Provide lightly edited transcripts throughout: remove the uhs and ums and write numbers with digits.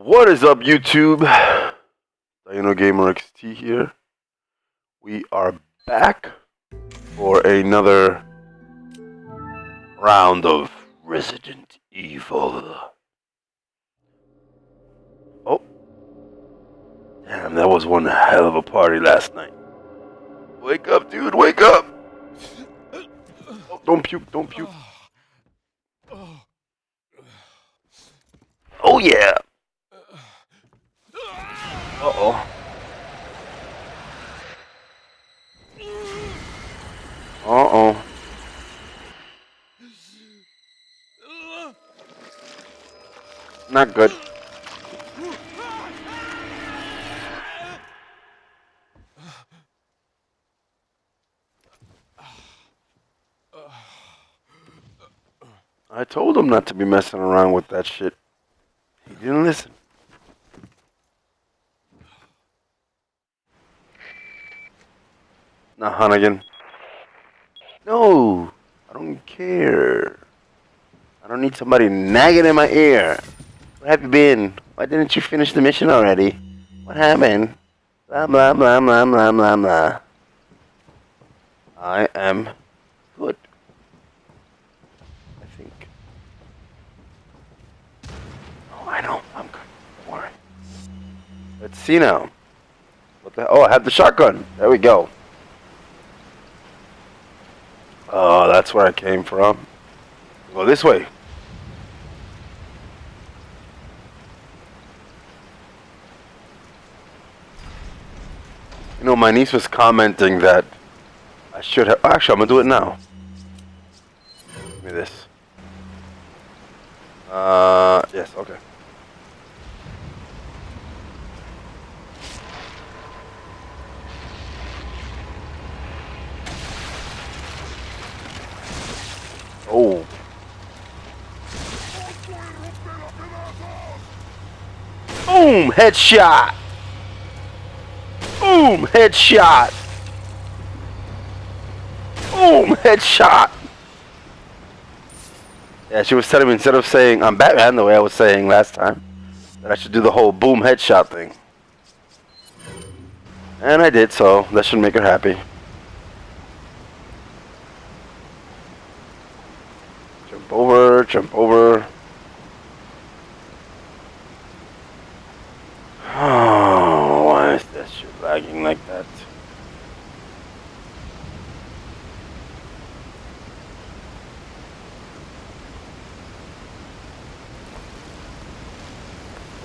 What is up, YouTube? Dino Gamer XT here. We are back for another round of Resident Evil. Oh, damn, that was one hell of a party last night. Wake up, dude, wake up! Oh, don't puke, don't puke. Oh, yeah! Uh-oh. Uh-oh. Not good. I told him not to be messing around with that shit. He didn't listen. Now, Hunnigan. No, I don't care. I don't need somebody nagging in my ear. Where have you been? Why didn't you finish the mission already? What happened? Blah, blah, blah, blah, blah, blah, blah. I am good. I think. Oh, I know. I'm good. Don't worry. Let's see now. What the? Oh, I have the shotgun. There we go. Oh, that's where I came from. Go this way. You know, my niece was commenting that I should have... Actually, I'm going to do it now. Give me this. Yes, okay. Oh. Boom! Headshot! Boom! Headshot! Boom! Headshot! Yeah, she was telling me instead of saying I'm Batman the way I was saying last time, that I should do the whole boom headshot thing. And I did, so that should make her happy. Jump over, jump over. Oh, why is that shit lagging like that?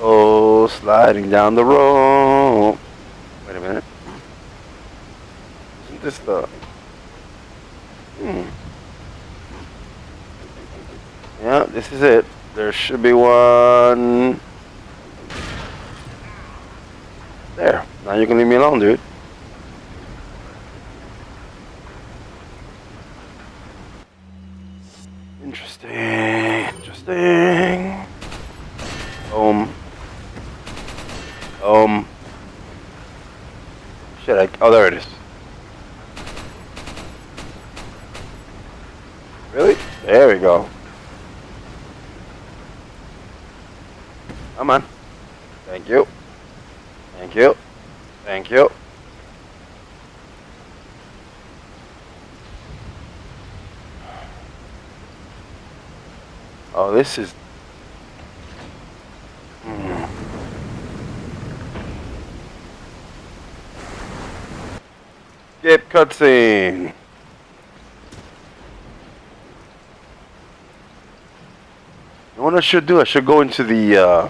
Oh, sliding down the road. Wait a minute. Isn't this the... Yeah, this is it. There should be one... There. Now you can leave me alone, dude. Interesting. Interesting. Shit, oh, there it is. Really? There we go. Come on. Thank you. Thank you. Thank you. Oh, this is... Skip cutscene. You know what I should do? I should go into the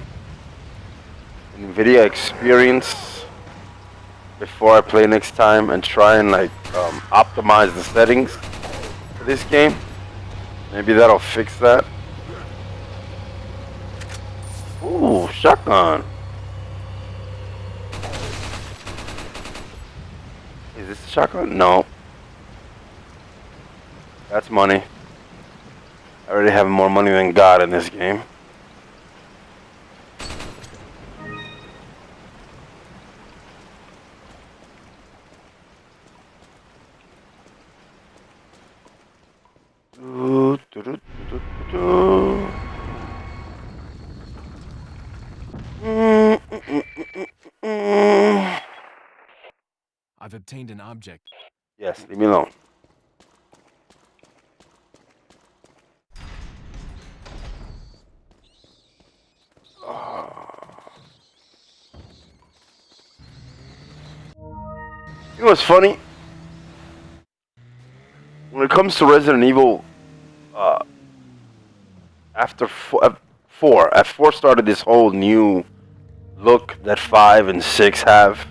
NVIDIA experience before I play next time and try and like optimize the settings for this game. Maybe that'll fix that. Ooh, shotgun. Is this a shotgun? No. That's money. I already have more money than God in this game. I've obtained an object. Yes, leave me alone. You know what's funny? When it comes to Resident Evil, uh, after four started this whole new look that 5 and 6 have.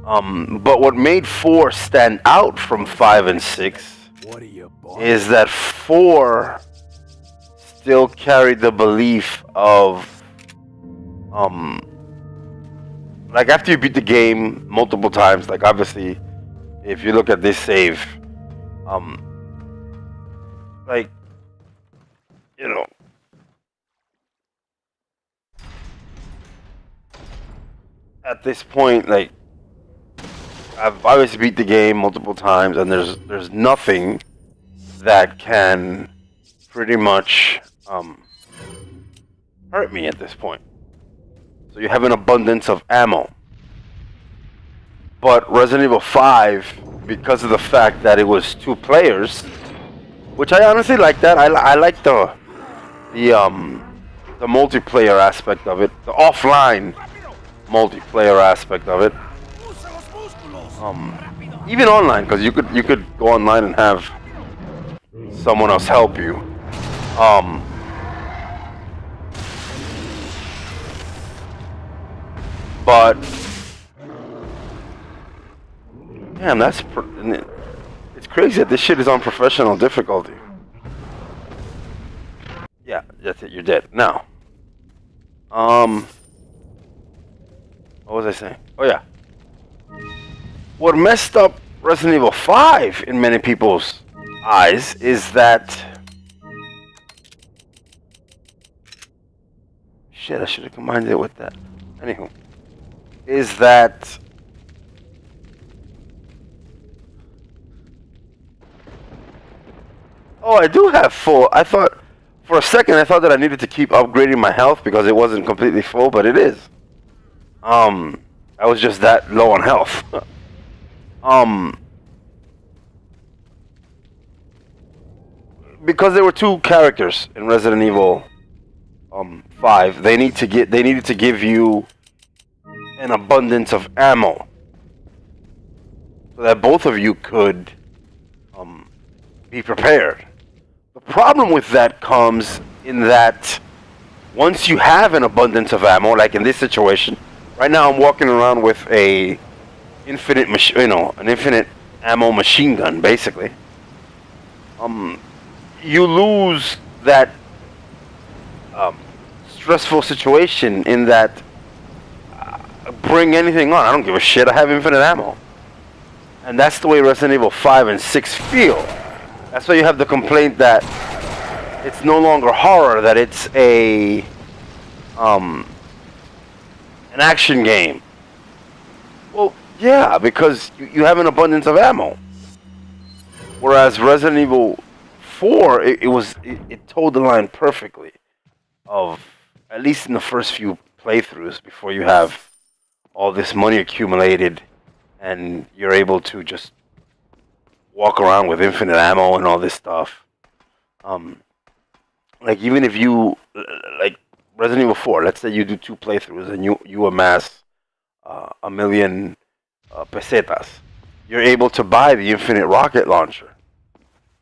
But what made 4 stand out from 5 and 6 is that 4 still carried the belief of, like after you beat the game multiple times, like obviously, if you look at this save, like, you know, at this point, like, I've obviously beat the game multiple times, and there's nothing that can pretty much hurt me at this point. So you have an abundance of ammo. But Resident Evil 5, because of the fact that it was 2 players, which I honestly like that. I like the multiplayer aspect of it, the offline multiplayer aspect of it. Even online, because you could go online and have someone else help you. But damn, it's crazy that this shit is on professional difficulty. Yeah, that's it. You're dead now. What was I saying? Oh yeah. What messed up Resident Evil 5 in many people's eyes is that... Shit, I should have combined it with that. Anywho. Is that... Oh, I do have full... I thought... For a second, I thought that I needed to keep upgrading my health because it wasn't completely full, but it is. I was just that low on health. Because there were 2 characters in Resident Evil 5, they needed to give you an abundance of ammo so that both of you could be prepared. The problem with that comes in that once you have an abundance of ammo, like in this situation, right now I'm walking around with an infinite ammo machine gun, basically. You lose that stressful situation in that bring anything on. I don't give a shit. I have infinite ammo. And that's the way Resident Evil 5 and 6 feel. That's why you have the complaint that it's no longer horror, that it's an action game. Well, yeah, because you have an abundance of ammo. Whereas Resident Evil 4, it toed the line perfectly of, at least in the first few playthroughs, before you have all this money accumulated and you're able to just walk around with infinite ammo and all this stuff. Like even if you, like Resident Evil 4, let's say you do 2 playthroughs and you amass 1,000,000 pesetas, you're able to buy the infinite rocket launcher.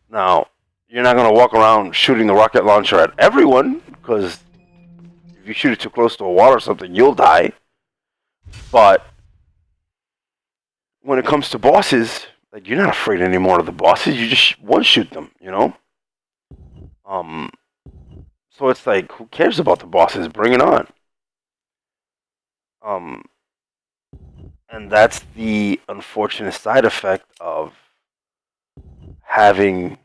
Now, you're not going to walk around shooting the rocket launcher at everyone, because if you shoot it too close to a wall or something, you'll die. But when it comes to bosses, like, you're not afraid anymore of the bosses. You just one-shoot them, you know? So it's like, who cares about the bosses? Bring it on. And that's the unfortunate side effect of having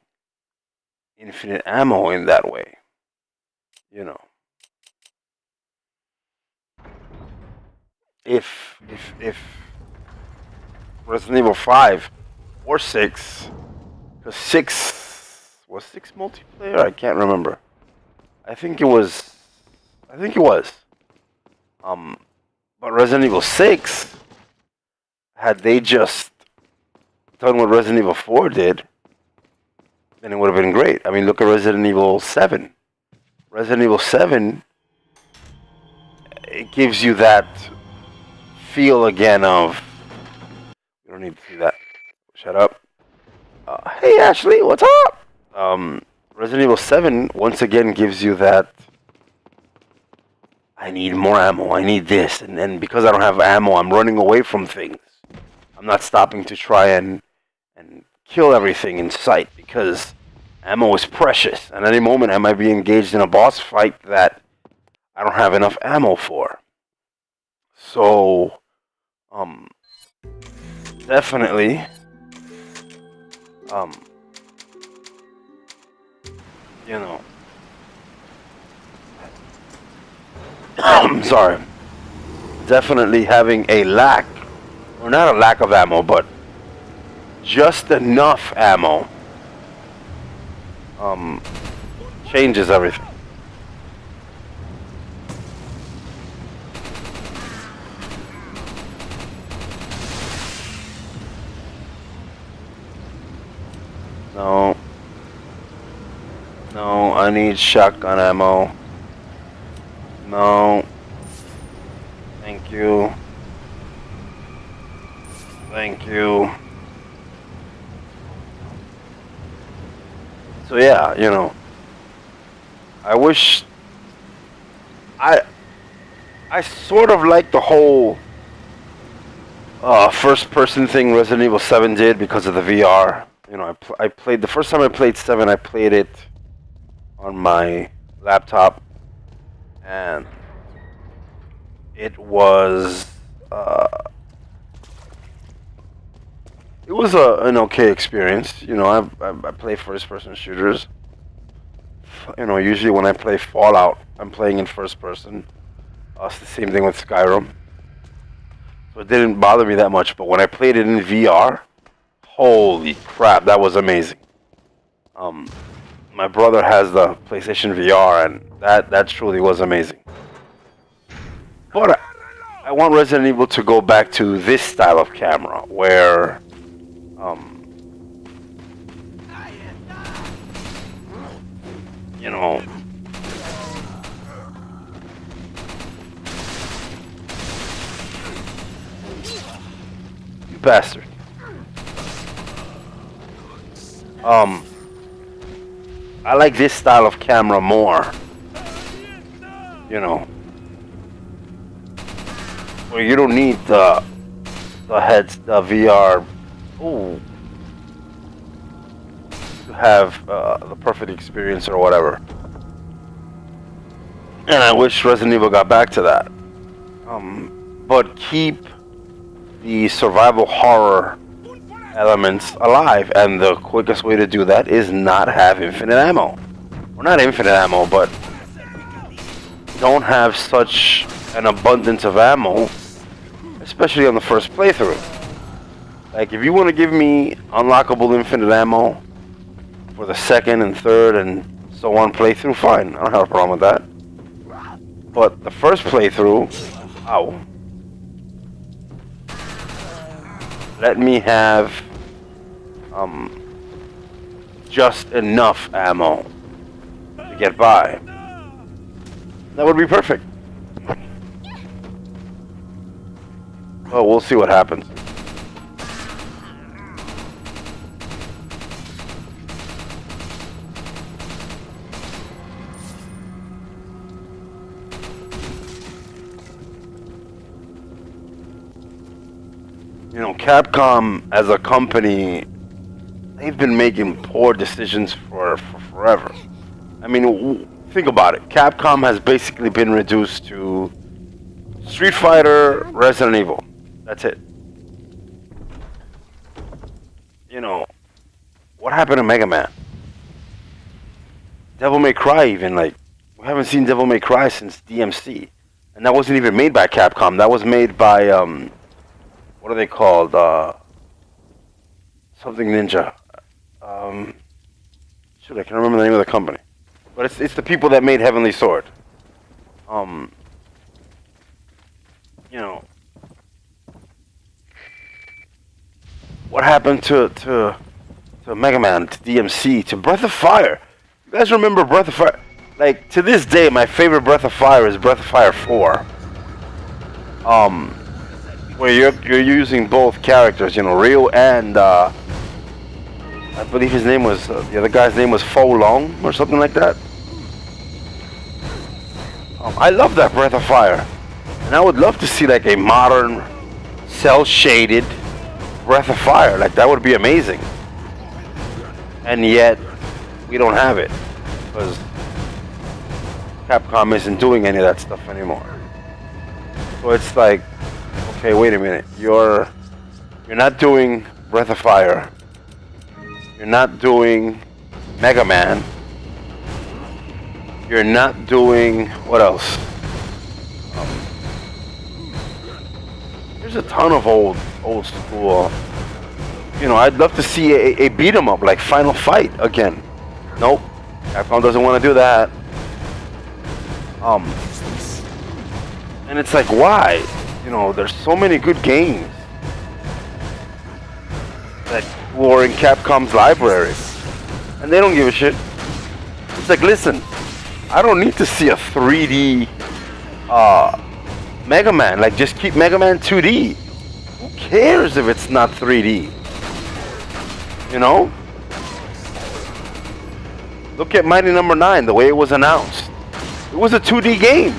infinite ammo in that way, you know. If Resident Evil 5 or 6, because 6 was 6 multiplayer. I can't remember. I think it was. But Resident Evil 6 had they just done what Resident Evil 4 did, then it would have been great. I mean, look at Resident Evil 7. Resident Evil 7, it gives you that feel again of... You don't need to see that. Shut up. Hey, Ashley, what's up? Resident Evil 7, once again, gives you that... I need more ammo, I need this. And then because I don't have ammo, I'm running away from things. I'm not stopping to try and kill everything in sight because ammo is precious. At any moment, I might be engaged in a boss fight that I don't have enough ammo for. So, definitely, you know, I'm sorry, definitely having a lack, or not a lack of ammo, but just enough ammo, changes everything. No. No, I need shotgun ammo. No. Thank you. Thank you. So yeah, you know, I wish I sort of like the whole first person thing Resident Evil 7 did because of the VR. You know, I played the first time I played 7, I played it on my laptop, and it was an okay experience. You know, I play first person shooters. You know, usually when I play Fallout, I'm playing in first person. It's the same thing with Skyrim. So it didn't bother me that much, but when I played it in VR, holy crap, that was amazing. My brother has the PlayStation VR, and that truly was amazing. But I want Resident Evil to go back to this style of camera, where, you know, you bastard. I like this style of camera more. You know, where you don't need the VR, ooh, to have the perfect experience or whatever. And I wish Resident Evil got back to that. But keep the survival horror elements alive, and the quickest way to do that is not have infinite ammo. Well, not infinite ammo, but don't have such an abundance of ammo, especially on the first playthrough. Like, if you want to give me unlockable infinite ammo for the second and third and so on playthrough, fine, I don't have a problem with that. But the first playthrough, ow, let me have just enough ammo to get by. That would be perfect. Well, we'll see what happens. You know, Capcom as a company, they've been making poor decisions for forever. I mean, think about it. Capcom has basically been reduced to Street Fighter, Resident Evil. That's it. You know, what happened to Mega Man? Devil May Cry even, like, we haven't seen Devil May Cry since DMC. And that wasn't even made by Capcom. That was made by, what are they called? Something Ninja. Shoot, I can't remember the name of the company. But it's the people that made Heavenly Sword. You know, What happened to Mega Man, to DMC, to Breath of Fire? You guys remember Breath of Fire? Like, to this day, my favorite Breath of Fire is Breath of Fire 4. Where you're using both characters, you know, Ryu and I believe his name was the other guy's name was Fo Long or something like that. I love that Breath of Fire, and I would love to see like a modern, cel-shaded Breath of Fire. Like that would be amazing. And yet, we don't have it because Capcom isn't doing any of that stuff anymore. So it's like, okay, wait a minute. You're not doing Breath of Fire. You're not doing Mega Man. You're not doing what else? There's a ton of old school. You know, I'd love to see a beat 'em up like Final Fight again. Nope, Capcom doesn't want to do that. And it's like, why? You know, there's so many good games that were in Capcom's library, and they don't give a shit. It's like, listen, I don't need to see a 3D Mega Man. Like, just keep Mega Man 2D. Who cares if it's not 3D? You know? Look at Mighty Number 9, the way it was announced. It was a 2D game.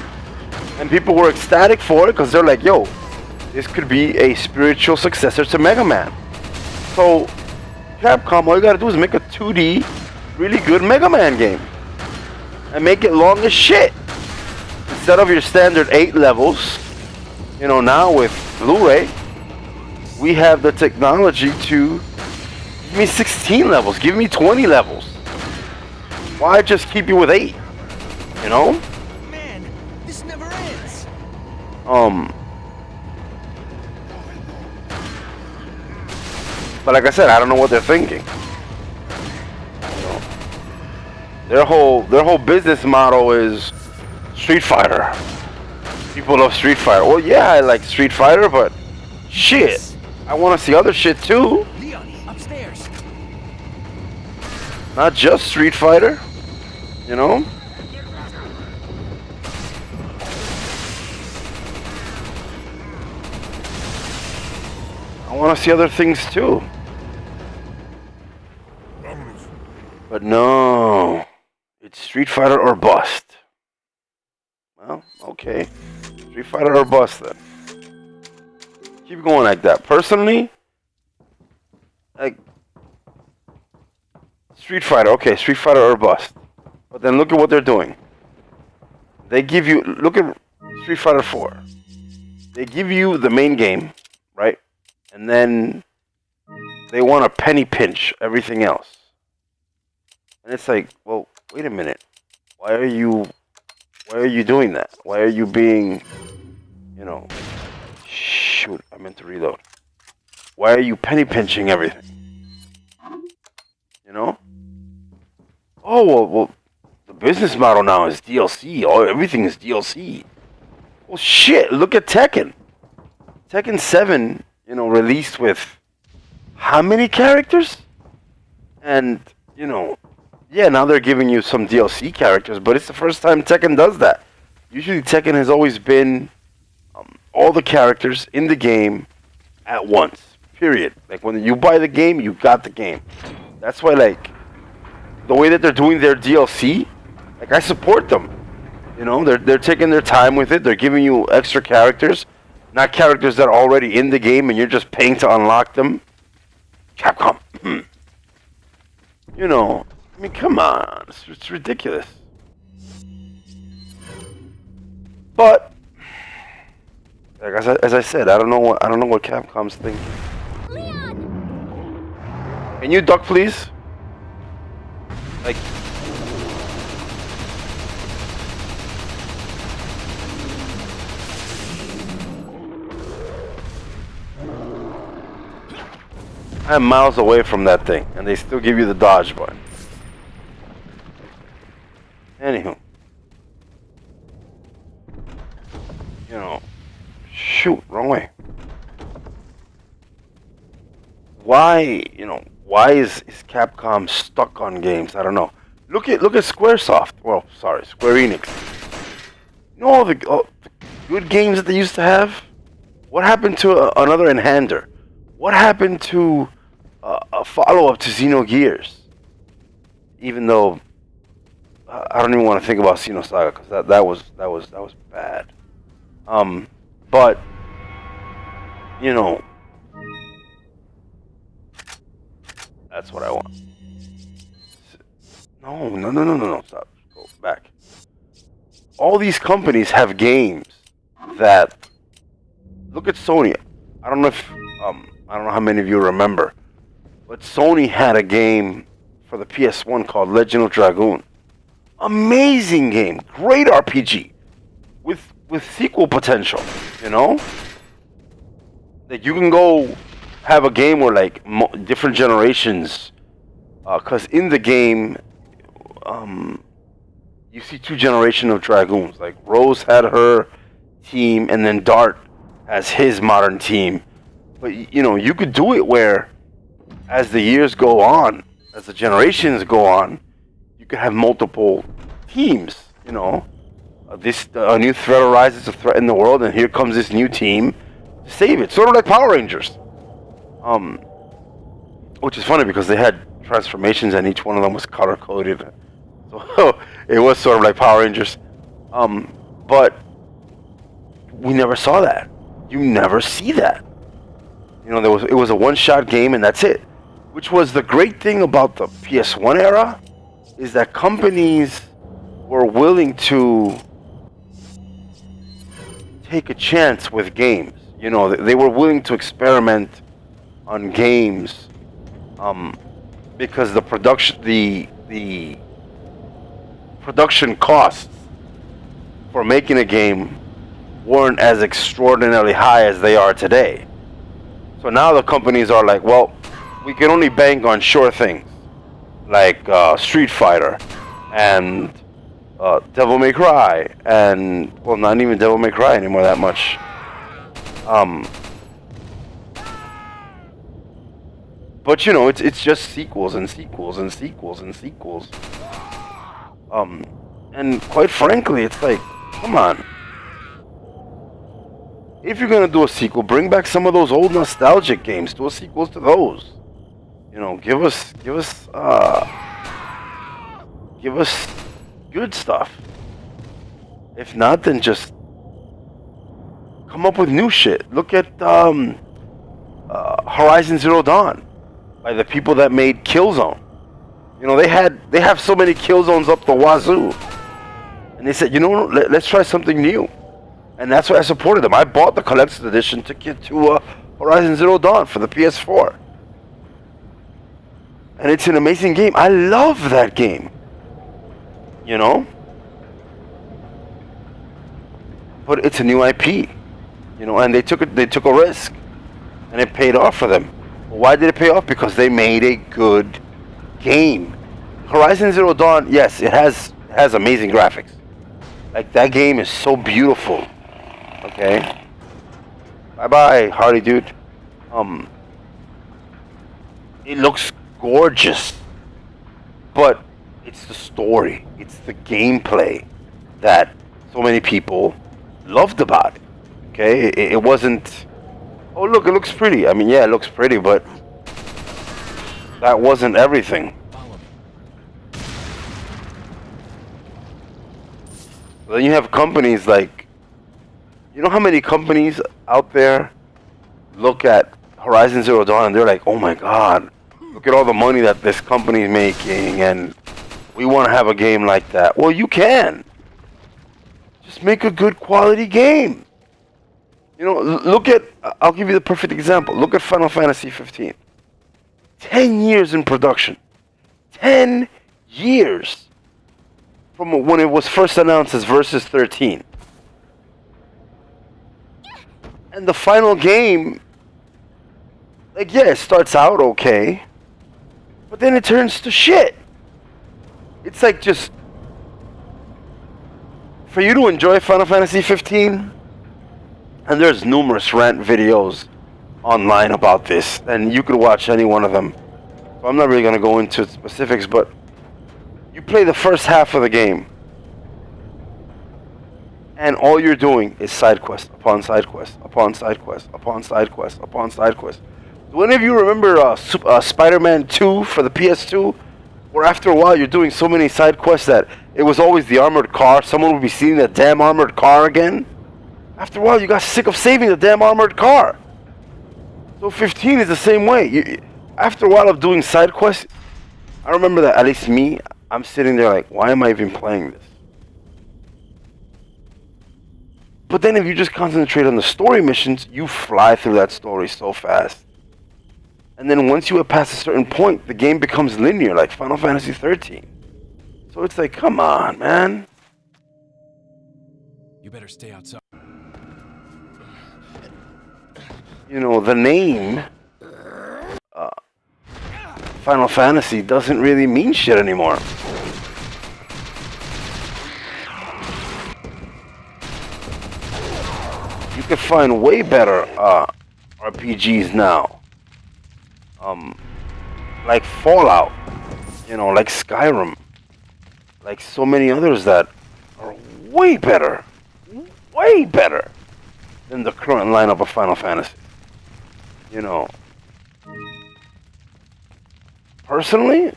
And people were ecstatic for it because they're like, yo, this could be a spiritual successor to Mega Man. So, Capcom, all you gotta do is make a 2D, really good Mega Man game. And make it long as shit. Instead of your standard 8 levels, you know, now with Blu-ray, we have the technology to give me 16 levels, give me 20 levels. Why just keep you with 8? You know? Man, this never ends. But like I said, I don't know what they're thinking. You know, their whole business model is Street Fighter. People love Street Fighter. Well, yeah, I like Street Fighter, but shit, I want to see other shit too. Leon, upstairs. Not just Street Fighter. You know? I want to see other things too. But no, it's Street Fighter or bust. Well, okay. Street Fighter or bust then. Keep going like that. Personally, like, Street Fighter, okay, Street Fighter or bust. But then look at what they're doing. They give you, look at Street Fighter 4. They give you the main game, right? And then they want to penny pinch everything else. And it's like, well, wait a minute. Why are you doing that? Why are you being, you know, shoot, I meant to reload. Why are you penny pinching everything? You know? Oh, well, the business model now is DLC. Oh, everything is DLC. Well, shit, look at Tekken. Tekken 7, you know, released with how many characters? And, you know, yeah, now they're giving you some DLC characters, but it's the first time Tekken does that. Usually Tekken has always been all the characters in the game at once, period. Like, when you buy the game, you got the game. That's why, like, the way that they're doing their DLC, like, I support them. You know, they're taking their time with it. They're giving you extra characters, not characters that are already in the game and you're just paying to unlock them. Capcom. You know, I mean, come on, it's ridiculous. But, like as I said, I don't know what Capcom's thinking. Leon! Can you duck, please? Like, I'm miles away from that thing, and they still give you the dodge button. Anywho. You know. Shoot, wrong way. Why why, why is Capcom stuck on games? I don't know. Look at SquareSoft. Well, sorry, Square Enix. All the good games that they used to have? What happened to another Enhander? What happened to a follow-up to Xenogears? Even though I don't even want to think about Xenosaga because that was bad. But that's what I want. No. Stop. Go back. All these companies have games that look at Sony. I don't know how many of you remember, but Sony had a game for the PS1 called Legend of Dragoon. Amazing game, great RPG, with sequel potential. That you can go have a game where like different generations, because in the game, you see two generations of dragoons. Like Rose had her team, and then Dart has his modern team. But you could do it where, as the years go on, as the generations go on, you could have multiple teams. A new threat arises, a threat in the world, and here comes this new team to save it. Sort of like Power Rangers. Which is funny because they had transformations and each one of them was color coded. So it was sort of like Power Rangers. But we never saw that. You never see that. It was a one-shot game and that's it. Which was the great thing about the PS1 era, is that companies were willing to take a chance with games. They were willing to experiment on games, because the production costs for making a game weren't as extraordinarily high as they are today. So now the companies are like, well, we can only bank on sure things, like Street Fighter and Devil May Cry, and well, not even Devil May Cry anymore that much. But it's just sequels and sequels and sequels and sequels. And quite frankly, it's like, come on. If you're gonna do a sequel, bring back some of those old nostalgic games. Do a sequel to those. Give us good stuff. If not, then just come up with new shit. Look at Horizon Zero Dawn by the people that made Killzone. They have so many Killzones up the wazoo, and they said, let's try something new, and that's why I supported them. I bought the collector's edition to get to Horizon Zero Dawn for the PS4, and it's an amazing game. I love that game. But it's a new IP, and they took a risk, and it paid off for them. Why did it pay off? Because they made a good game. Horizon Zero Dawn, yes, it has amazing graphics. Like, that game is so beautiful. Okay. Bye, Hardy dude. It looks gorgeous, but it's the story, it's the gameplay that so many people loved about it. Okay, it wasn't, oh look, it looks pretty. I mean, yeah, it looks pretty, but that wasn't everything. Then you have companies like, how many companies out there look at Horizon Zero Dawn and they're like, oh my god, look at all the money that this company's making, and we want to have a game like that. Well, you can. Just make a good quality game. Look at, I'll give you the perfect example. Look at Final Fantasy 15. 10 years in production. 10 years from when it was first announced as Versus 13. And the final game, like, yeah, it starts out okay, but then it turns to shit. It's like, just for you to enjoy Final Fantasy 15, and there's numerous rant videos online about this, and you could watch any one of them. So I'm not really gonna go into specifics, but you play the first half of the game, and all you're doing is side quest upon side quest upon side quest upon side quest upon side quest. Do any of you remember Spider-Man 2 for the PS2? Where after a while you're doing so many side quests that it was always the armored car. Someone would be seeing the damn armored car again. After a while you got sick of saving the damn armored car. So 15 is the same way. After a while of doing side quests, I remember that, at least me, I'm sitting there like, why am I even playing this? But then if you just concentrate on the story missions, you fly through that story so fast. And then once you have passed a certain point, the game becomes linear, like Final Fantasy 13. So it's like, come on, man. You better stay outside. You know, the name Final Fantasy doesn't really mean shit anymore. You can find way better RPGs now. Like Fallout, you know, like Skyrim, like so many others that are way better than the current lineup of Final Fantasy. You know, personally,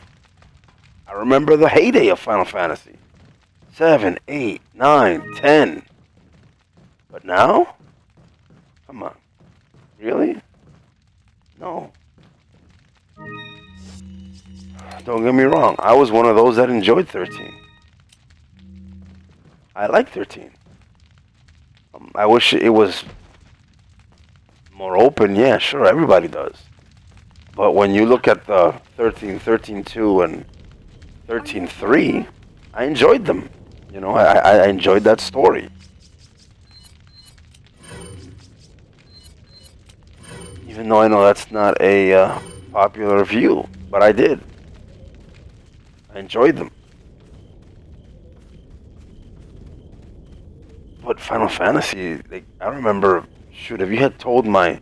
I remember the heyday of Final Fantasy 7, 8, 9, 10. But now, come on, really? No. Don't get me wrong, I was one of those that enjoyed 13. I like 13. I wish it was more open, yeah, sure, everybody does. But when you look at the 13, 13.2 and 13.3, I enjoyed them. You know, I enjoyed that story. Even though I know that's not a popular view, but I did. I enjoyed them. But Final Fantasy, like, I remember, shoot, if you had told my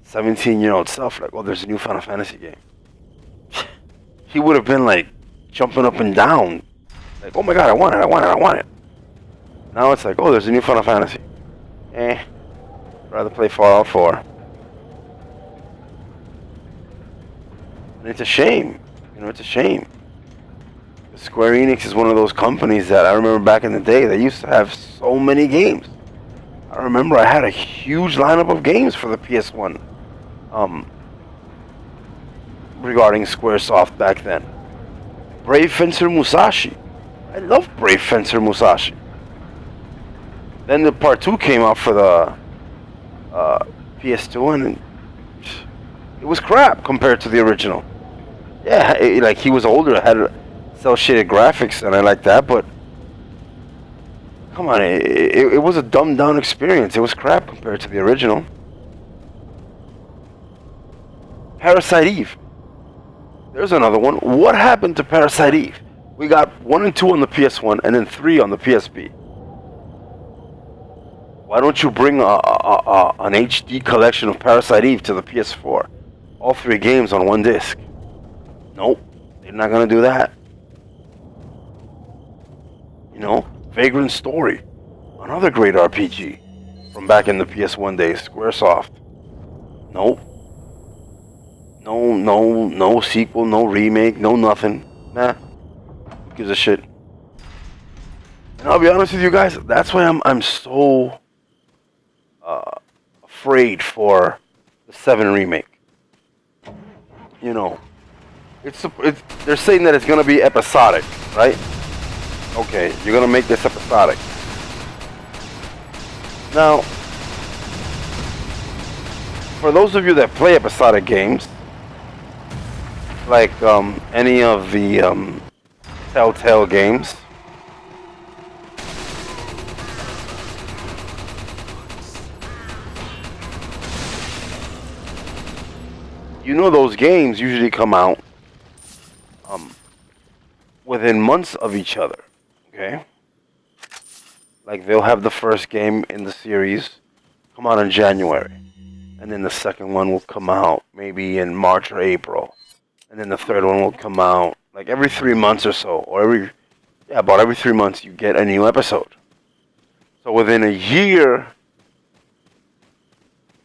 17-year-old self, like, oh, there's a new Final Fantasy game, he would have been, like, jumping up and down. Like, oh my god, I want it. Now it's like, oh, there's a new Final Fantasy. I'd rather play Fallout 4. And it's a shame. You know, it's a shame. Square Enix is one of those companies that I remember back in the day, they used to have so many games. I remember I had a huge lineup of games for the PS1 regarding Squaresoft back then. Brave Fencer Musashi. I love Brave Fencer Musashi. Then the part 2 came out for the PS2 and it was crap compared to the original. Yeah, like he was older, had cell shaded graphics, and I like that, but come on, it was a dumbed down experience. It was crap compared to the original. Parasite Eve. There's another one. What happened to Parasite Eve? We got 1 and 2 on the PS1, and then 3 on the PSP. Why don't you bring an HD collection of Parasite Eve to the PS4? All 3 games on one disc. Nope, they're not gonna do that. You know, Vagrant Story, another great RPG from back in the PS1 days, Squaresoft. Nope. No sequel, no remake, no nothing. Nah, who gives a shit? And I'll be honest with you guys, that's why I'm so afraid for the 7 remake. You know, it's they're saying that it's gonna be episodic, right? Okay, you're gonna make this episodic. Now, for those of you that play episodic games, like any of the Telltale games, you know those games usually come out within months of each other. Okay? Like they'll have the first game in the series come out in January. and then the second one will come out maybe in March or April, and then the third one will come out like every 3 months or so, or about every 3 months you get a new episode. So within a year,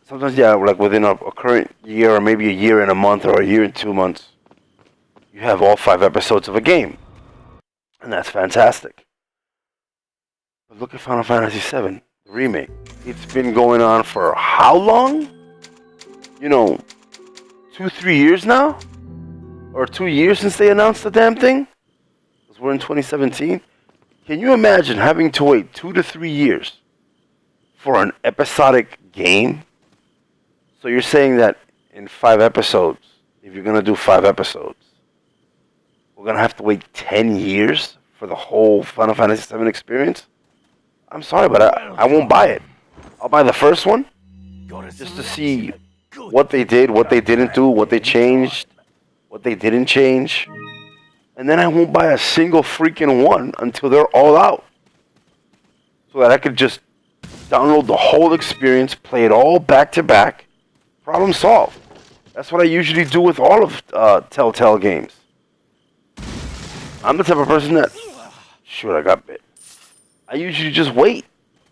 sometimes like within a current year, or maybe a year and a month, or a year and 2 months, you have all 5 episodes of a game, and that's fantastic. But look at Final Fantasy VII, the remake. It's been going on for how long? 2, 3 years now? Or 2 years since they announced the damn thing? Because we're in 2017. Can you imagine having to wait 2 to 3 years for an episodic game? So you're saying that in 5 episodes, if you're going to do 5 episodes, we're going to have to wait 10 years for the whole Final Fantasy VII experience? I'm sorry, but I won't buy it. I'll buy the first one just to see what they did, what they didn't do, what they changed, what they didn't change. And then I won't buy a single freaking one until they're all out. So that I could just download the whole experience, play it all back to back, problem solved. That's what I usually do with all of Telltale games. I'm the type of person that... Shoot, I got bit. I usually just wait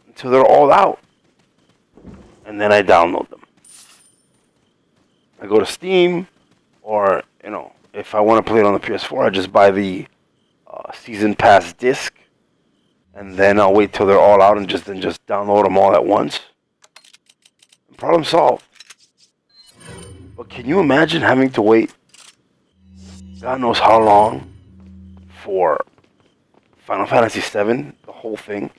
until they're all out. And then I download them. I go to Steam, or, if I want to play it on the PS4, I just buy the Season Pass disc. And then I'll wait till they're all out and just download them all at once. Problem solved. But can you imagine having to wait God knows how long for Final Fantasy VII, the whole thing?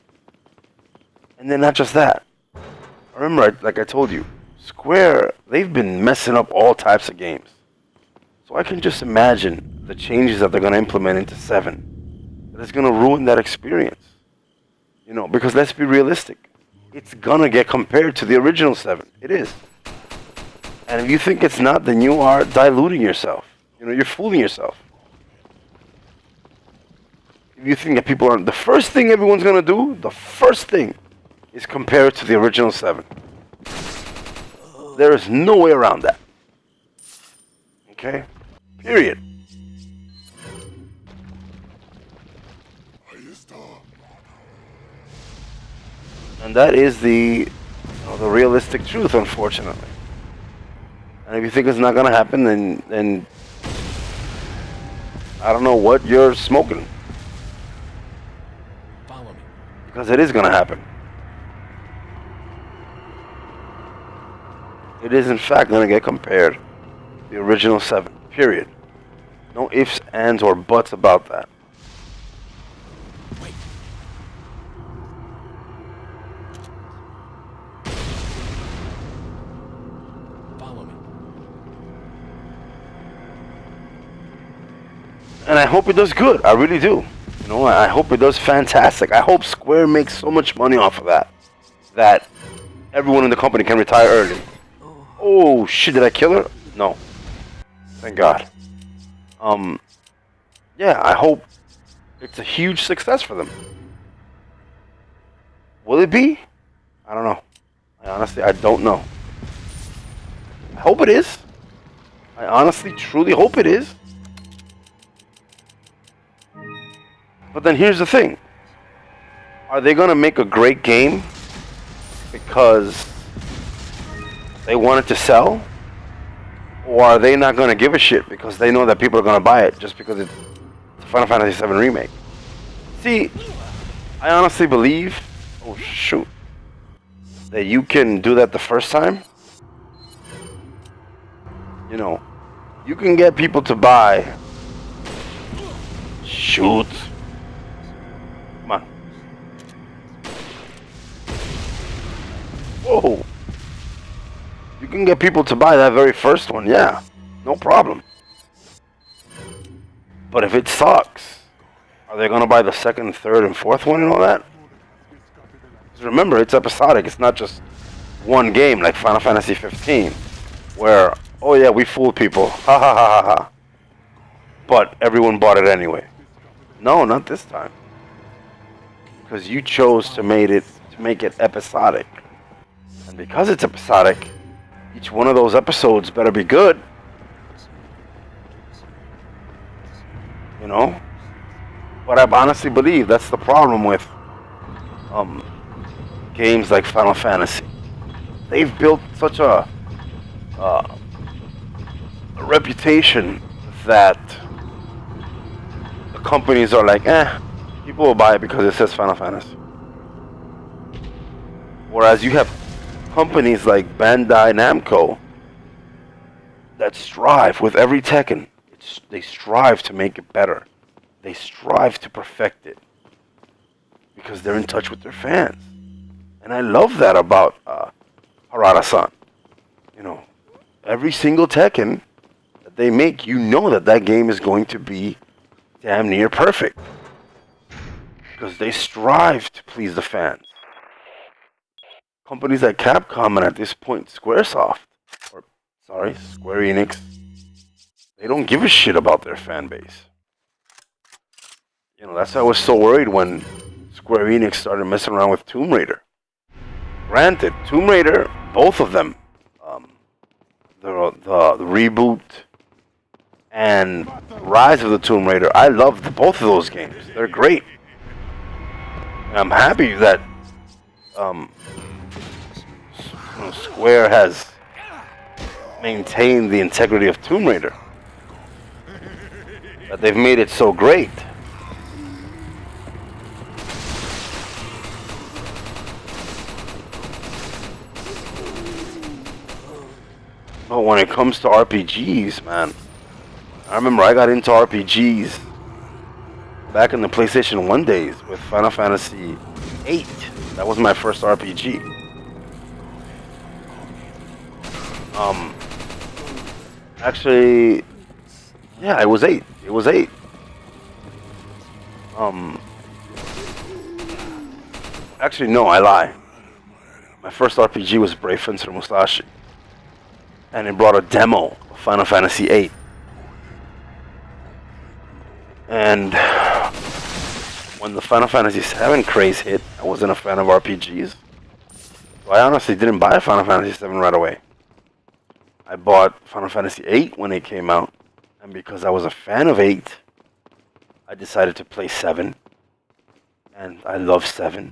And then not just that. I remember, like I told you, Square, they've been messing up all types of games. So I can just imagine the changes that they're going to implement into 7. That is going to ruin that experience. Because let's be realistic. It's going to get compared to the original 7. It is. And if you think it's not, then you are diluting yourself. You're fooling yourself. If you think that people aren't... The first thing everyone's going to do, the first thing, is compare it to the original 7. There is no way around that. Okay? Period. And that is the realistic truth, unfortunately. And if you think it's not going to happen, then I don't know what you're smoking. Follow me. Because it is going to happen. It is, in fact, going to get compared to the original 7. Period. No ifs, ands, or buts about that. Wait. Follow me. And I hope it does good. I really do. I hope it does fantastic. I hope Square makes so much money off of that everyone in the company can retire early. Oh shit, did I kill her? No. Thank God. Yeah, I hope it's a huge success for them. Will it be? I don't know. I don't know. I hope it is. I honestly, truly hope it is. But then here's the thing. Are they going to make a great game because they want it to sell? Or are they not going to give a shit because they know that people are going to buy it just because it's a Final Fantasy VII Remake? See, I honestly believe, oh shoot, that you can do that the first time. You can get people to buy. Shoot. Come on. Whoa. You can get people to buy that very first one, yeah. No problem. But if it sucks, are they going to buy the second, third, and fourth one and all that? 'Cause remember, it's episodic. It's not just one game like Final Fantasy 15, where, oh yeah, we fooled people. Ha ha ha ha ha. But everyone bought it anyway. No, not this time. Because you chose to make it episodic. And because it's episodic, each one of those episodes better be good. You know? But I honestly believe that's the problem with games like Final Fantasy. They've built such a reputation that the companies are like, people will buy it because it says Final Fantasy. Whereas you have companies like Bandai Namco that strive with every Tekken. They strive to make it better. They strive to perfect it because they're in touch with their fans. And I love that about Harada-san. You know, every single Tekken that they make, you know that that game is going to be damn near perfect because they strive to please the fans. Companies like Capcom and at this point Square Enix, they don't give a shit about their fan base. You know, that's why I was so worried when Square Enix started messing around with Tomb Raider. Granted, Tomb Raider, both of them, the reboot and Rise of the Tomb Raider, I loved both of those games. They're great. And I'm happy that Square has maintained the integrity of Tomb Raider. That they've made it so great. But when it comes to RPGs, man, I remember I got into RPGs back in the PlayStation 1 days with Final Fantasy 8. That was my first RPG. Actually, yeah, it was 8. It was 8. Actually, no, I lie. My first RPG was Brave Fencer Musashi. And it brought a demo of Final Fantasy 8. And when the Final Fantasy 7 craze hit, I wasn't a fan of RPGs. So I honestly didn't buy Final Fantasy 7 right away. I bought Final Fantasy 8 when it came out. And because I was a fan of 8, I decided to play 7. And I love 7.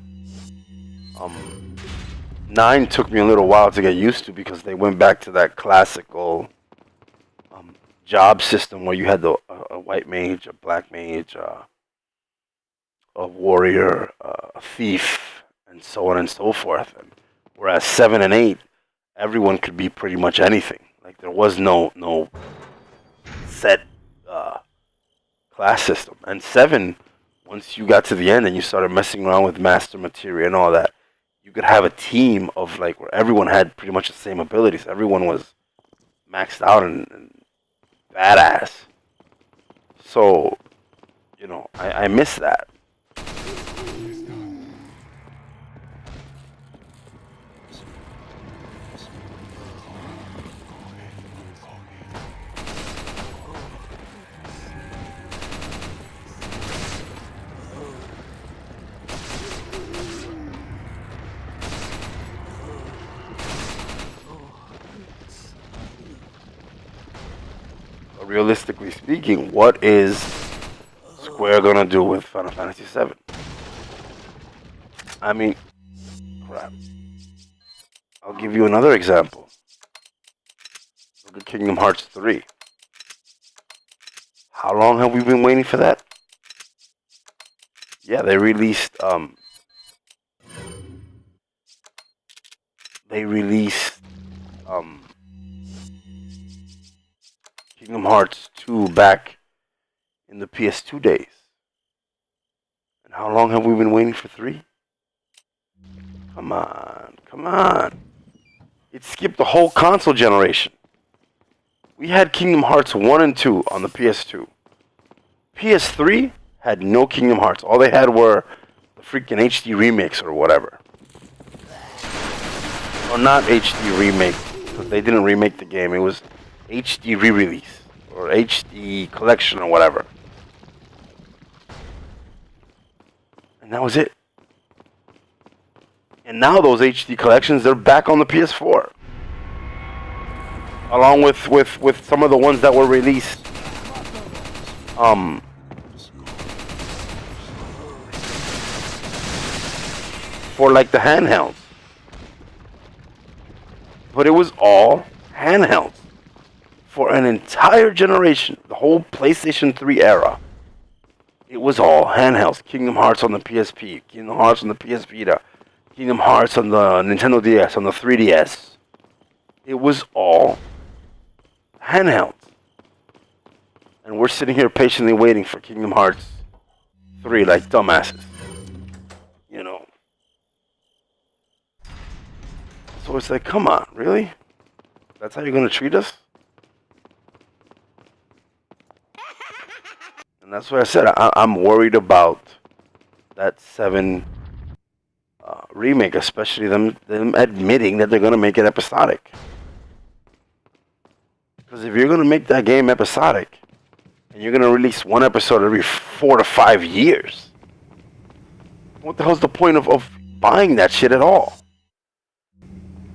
9 took me a little while to get used to because they went back to that classical job system where you had a white mage, a black mage, a warrior, a thief, and so on and so forth. And whereas 7 and 8, everyone could be pretty much anything. Like there was no set class system. And 7, once you got to the end and you started messing around with master materia and all that, you could have a team of like where everyone had pretty much the same abilities. Everyone was maxed out and badass. So, you know, I miss that. Realistically speaking, what is Square gonna do with Final Fantasy VII? I mean, crap. I'll give you another example. Look at Kingdom Hearts 3. How long have we been waiting for that? Yeah, they released Kingdom Hearts 2 back in the PS2 days. And how long have we been waiting for 3? Come on, come on. It skipped the whole console generation. We had Kingdom Hearts 1 and 2 on the PS2. PS3 had no Kingdom Hearts. All they had were the freaking HD remakes or whatever. Or not HD remake, because they didn't remake the game. It was HD re-release or HD collection or whatever. And that was it. And now those HD collections, they're back on the PS4. along with some of the ones that were released for like the handhelds. But it was all handhelds for an entire generation, the whole PlayStation 3 era. It was all handhelds. Kingdom Hearts on the PSP, Kingdom Hearts on the PS Vita, Kingdom Hearts on the Nintendo DS, on the 3DS. It was all handhelds. And we're sitting here patiently waiting for Kingdom Hearts 3 like dumbasses. You know. So it's like, come on, really? That's how you're going to treat us? And that's what I said. I'm worried about that 7 remake, especially them admitting that they're going to make it episodic. Because if you're going to make that game episodic, and you're going to release one episode every 4 to 5 years, what the hell's the point of buying that shit at all?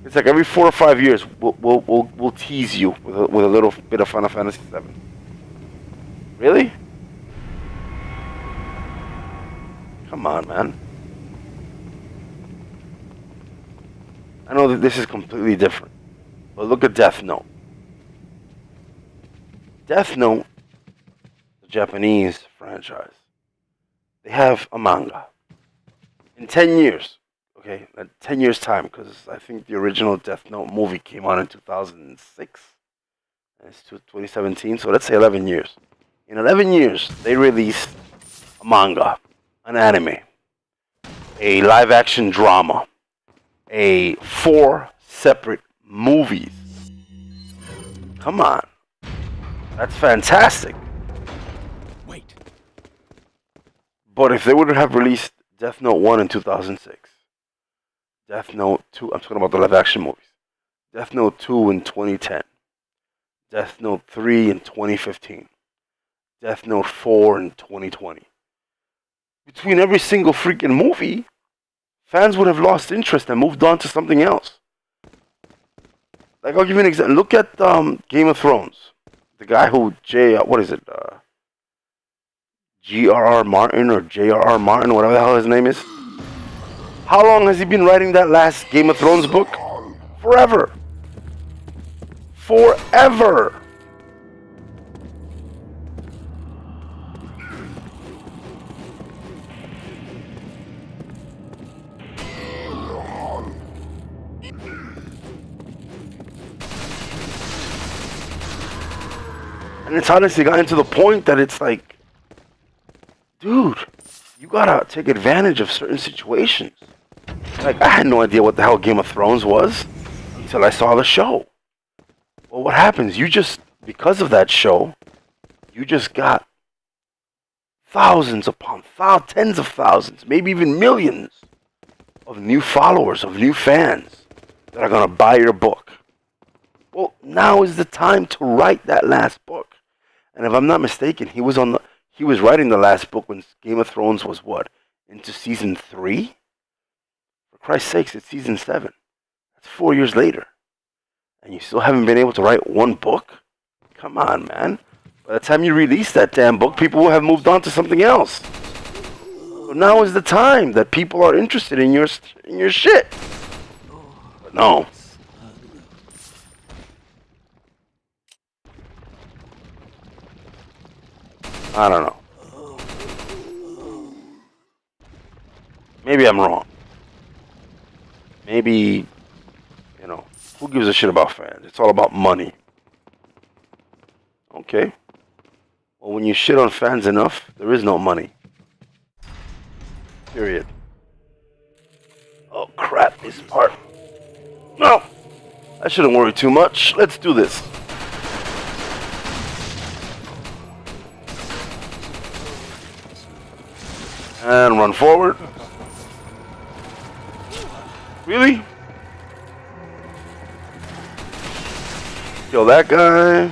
It's like every 4 or 5 years, we'll tease you with a little bit of Final Fantasy VII. Really? Come on, man. I know that this is completely different, but look at Death Note. Death Note, the Japanese franchise, they have a manga. In 10 years, okay, 10 years time, because I think the original Death Note movie came out in 2006, and it's 2017, so let's say 11 years. In 11 years, they released a manga, an anime, a live-action drama, 4 separate movies. Come on. That's fantastic. Wait. But if they would have released Death Note 1 in 2006, Death Note 2, I'm talking about the live-action movies, Death Note 2 in 2010, Death Note 3 in 2015, Death Note 4 in 2020. Between every single freaking movie, fans would have lost interest and moved on to something else. Like, I'll give you an example. Look at Game of Thrones. The guy who, G.R.R. Martin or J.R.R. Martin, whatever the hell his name is. How long has he been writing that last Game of Thrones book? Forever. Forever. And it's honestly gotten to the point that it's like, dude, you gotta take advantage of certain situations. Like, I had no idea what the hell Game of Thrones was until I saw the show. Well, what happens? Because of that show, you just got thousands upon tens of thousands, maybe even millions of new followers, of new fans that are gonna buy your book. Well, now is the time to write that last book. And if I'm not mistaken, he was writing the last book when Game of Thrones was what? Into season 3? For Christ's sakes, it's season 7. That's 4 years later. And you still haven't been able to write one book? Come on, man. By the time you release that damn book, people will have moved on to something else. So now is the time that people are interested in your shit. But no. I don't know. Maybe I'm wrong. Maybe, who gives a shit about fans? It's all about money. Okay. Well, when you shit on fans enough, there is no money. Period. Oh, crap, this part. No! I shouldn't worry too much. Let's do this. And run forward. Really? Kill that guy.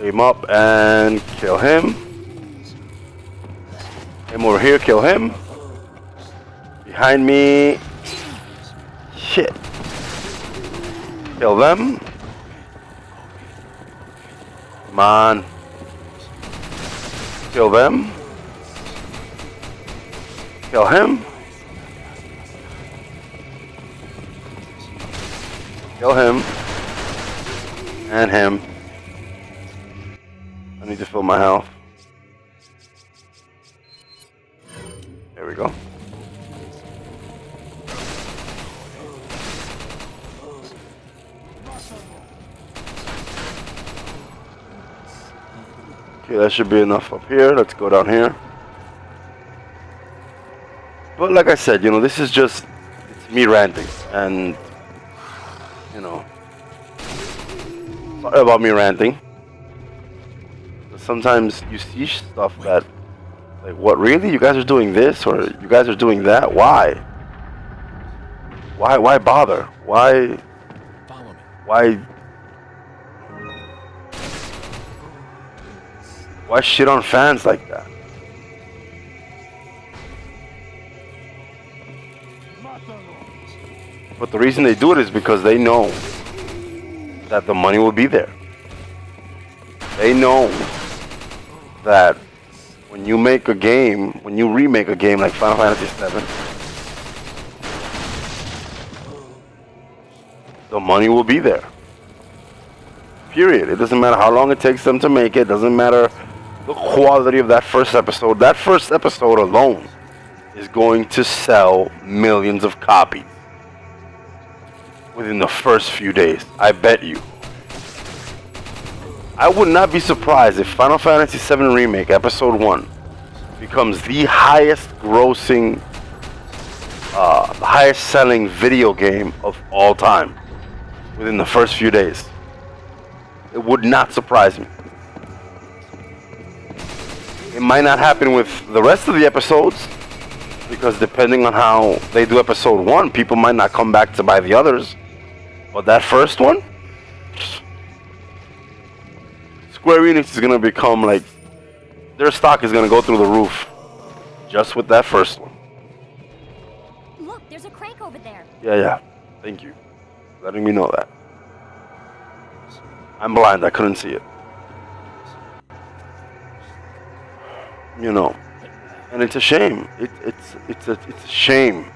Aim up and kill him. Aim over here, kill him. Behind me. Shit. Kill them. Come on. Kill them. Kill him. Kill him. And him. I need to fill my health. There we go. Okay, that should be enough up here. Let's go down here. But like I said, you know, this is just, it's me ranting. And, you know, sorry about me ranting. But sometimes you see stuff that, like, what, really? You guys are doing this? Or you guys are doing that? Why? Why bother? Why? Follow me. Why shit on fans like that? But the reason they do it is because they know that the money will be there. They know that when you make a game, when you remake a game like Final Fantasy VII, the money will be there. Period. It doesn't matter how long it takes them to make it. Doesn't matter the quality of that first episode. That first episode alone is going to sell millions of copies within the first few days. I bet you. I would not be surprised if Final Fantasy VII Remake Episode 1 becomes the highest grossing, the highest selling video game of all time within the first few days. It would not surprise me. It might not happen with the rest of the episodes, because depending on how they do Episode 1, people might not come back to buy the others. But that first one, Square Enix is going to become like, their stock is going to go through the roof just with that first one. Look, there's a crank over there. Yeah. Thank you for letting me know that. I'm blind. I couldn't see it. You know, and it's a shame. It's a shame.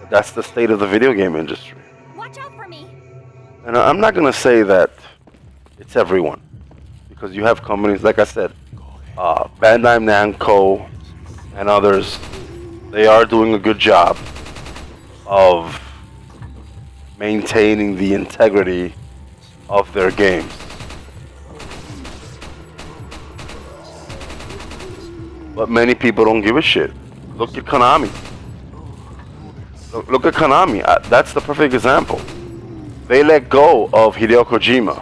That's the state of the video game industry. Watch out for me. And I'm not gonna say that it's everyone, because you have companies like I said, Bandai Namco and others. They are doing a good job of maintaining the integrity of their games. But many people don't give a shit. Look at Konami. Look at Konami. That's the perfect example. They let go of Hideo Kojima.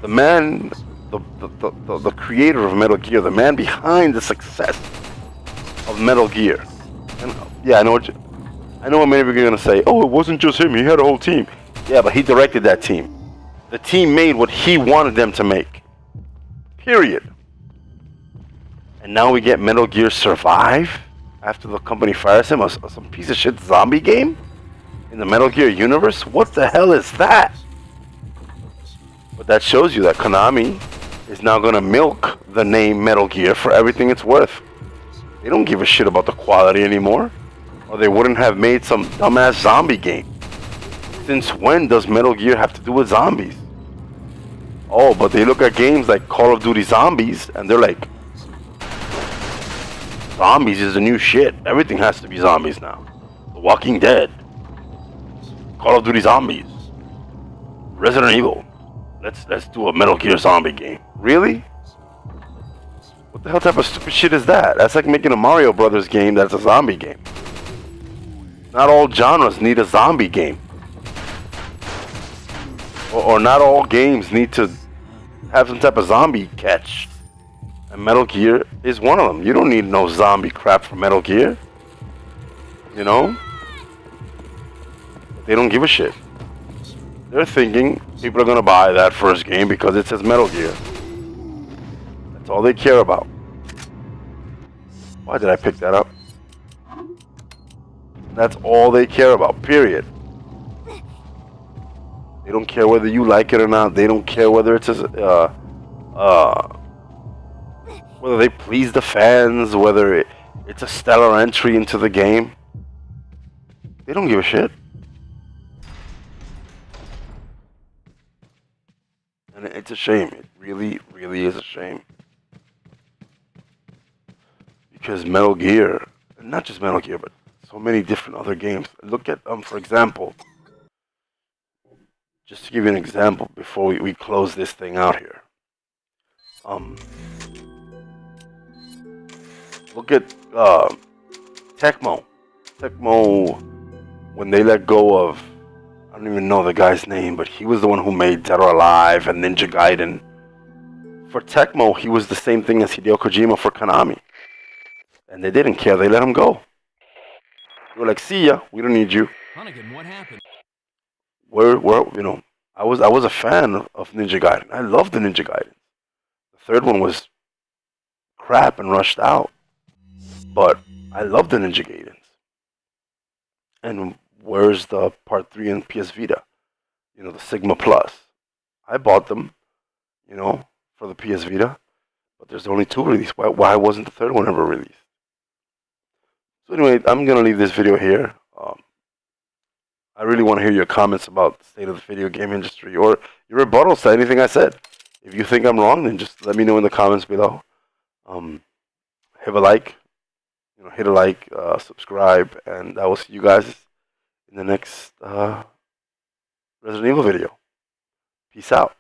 The man, the creator of Metal Gear, the man behind the success of Metal Gear. And yeah, I know what many of you are gonna say. Oh, it wasn't just him. He had a whole team. Yeah, but he directed that team. The team made what he wanted them to make. Period. And now we get Metal Gear Survive after the company fires him, some piece of shit zombie game in the Metal Gear universe? What the hell is that? But that shows you that Konami is now going to milk the name Metal Gear for everything it's worth. They don't give a shit about the quality anymore, or they wouldn't have made some dumbass zombie game. Since when does Metal Gear have to do with zombies? Oh, but they look at games like Call of Duty Zombies and they're like, zombies is the new shit. Everything has to be zombies now. The Walking Dead, Call of Duty Zombies, Resident Evil. Let's do a Metal Gear zombie game. Really? What the hell type of stupid shit is that? That's like making a Mario Brothers game that's a zombie game. Not all genres need a zombie game. Or not all games need to have some type of zombie catch. And Metal Gear is one of them. You don't need no zombie crap for Metal Gear. You know? They don't give a shit. They're thinking people are gonna buy that first game because it says Metal Gear. That's all they care about. Why did I pick that up? That's all they care about, period. They don't care whether you like it or not. They don't care whether it's whether they please the fans, whether it's a stellar entry into the game. They don't give a shit. And it's a shame. It really, really is a shame. Because Metal Gear, not just Metal Gear, but so many different other games. Look at, for example, just to give you an example before we close this thing out here. Look at Tecmo. Tecmo, when they let go of, I don't even know the guy's name, but he was the one who made Dead or Alive and Ninja Gaiden. For Tecmo, he was the same thing as Hideo Kojima for Konami. And they didn't care, they let him go. They were like, see ya, we don't need you. Hunnigan, what happened? I was a fan of Ninja Gaiden. I loved the Ninja Gaiden. The third one was crap and rushed out. But I loved the Ninja Gaidens. And where's the Part 3 in PS Vita? The Sigma Plus. I bought them, for the PS Vita. But there's only 2 released. Why wasn't the third one ever released? So anyway, I'm going to leave this video here. I really want to hear your comments about the state of the video game industry or your rebuttals to anything I said. If you think I'm wrong, then just let me know in the comments below. Hit a like, subscribe, and I will see you guys in the next Resident Evil video. Peace out.